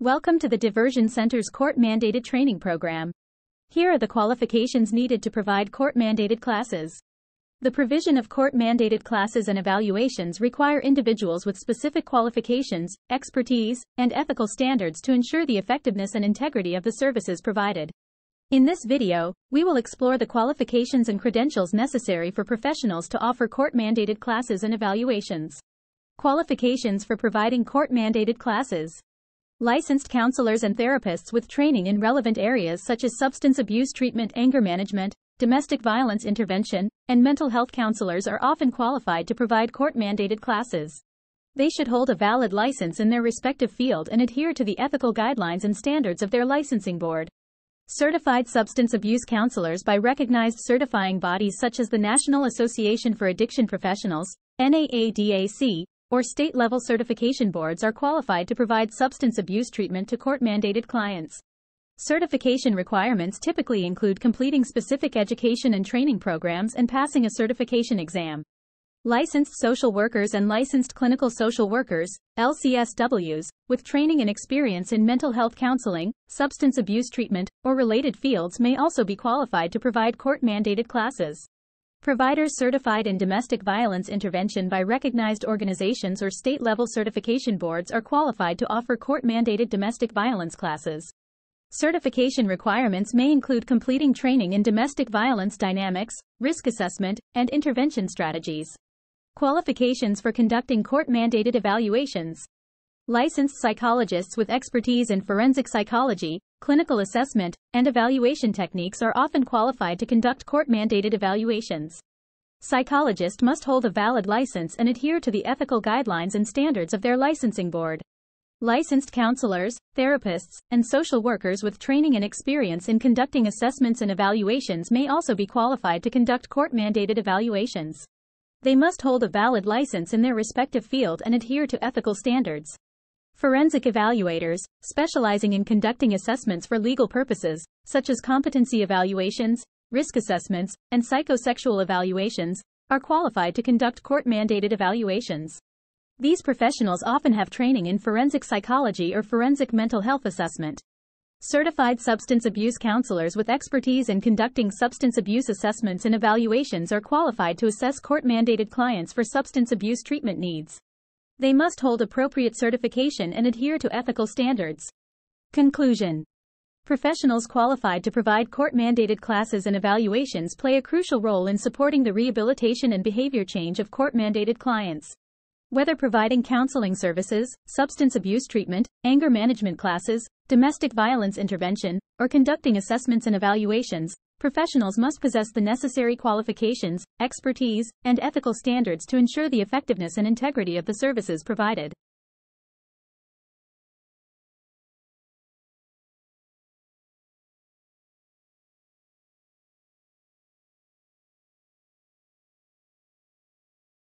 Welcome to the Diversion Center's court-mandated training program. Here are the qualifications needed to provide court-mandated classes. The provision of court-mandated classes and evaluations require individuals with specific qualifications, expertise, and ethical standards to ensure the effectiveness and integrity of the services provided. In this video, we will explore the qualifications and credentials necessary for professionals to offer court-mandated classes and evaluations. Qualifications for providing court-mandated classes. Licensed counselors and therapists with training in relevant areas such as substance abuse treatment, anger management, domestic violence intervention, and mental health counselors are often qualified to provide court-mandated classes. They should hold a valid license in their respective field and adhere to the ethical guidelines and standards of their licensing board. Certified substance abuse counselors by recognized certifying bodies such as the National Association for Addiction Professionals, NAADAC, or state-level certification boards are qualified to provide substance abuse treatment to court-mandated clients. Certification requirements typically include completing specific education and training programs and passing a certification exam. Licensed social workers and licensed clinical social workers, LCSWs, with training and experience in mental health counseling, substance abuse treatment, or related fields may also be qualified to provide court-mandated classes. Providers certified in domestic violence intervention by recognized organizations or state-level certification boards are qualified to offer court-mandated domestic violence classes. Certification requirements may include completing training in domestic violence dynamics, risk assessment, and intervention strategies. Qualifications for conducting court-mandated evaluations. Licensed psychologists with expertise in forensic psychology, clinical assessment, and evaluation techniques are often qualified to conduct court-mandated evaluations. Psychologists must hold a valid license and adhere to the ethical guidelines and standards of their licensing board. Licensed counselors, therapists, and social workers with training and experience in conducting assessments and evaluations may also be qualified to conduct court-mandated evaluations. They must hold a valid license in their respective field and adhere to ethical standards. Forensic evaluators, specializing in conducting assessments for legal purposes, such as competency evaluations, risk assessments, and psychosexual evaluations, are qualified to conduct court-mandated evaluations. These professionals often have training in forensic psychology or forensic mental health assessment. Certified substance abuse counselors with expertise in conducting substance abuse assessments and evaluations are qualified to assess court-mandated clients for substance abuse treatment needs. They must hold appropriate certification and adhere to ethical standards. Conclusion. Professionals qualified to provide court-mandated classes and evaluations play a crucial role in supporting the rehabilitation and behavior change of court-mandated clients. Whether providing counseling services, substance abuse treatment, anger management classes, domestic violence intervention, or conducting assessments and evaluations, professionals must possess the necessary qualifications, expertise, and ethical standards to ensure the effectiveness and integrity of the services provided.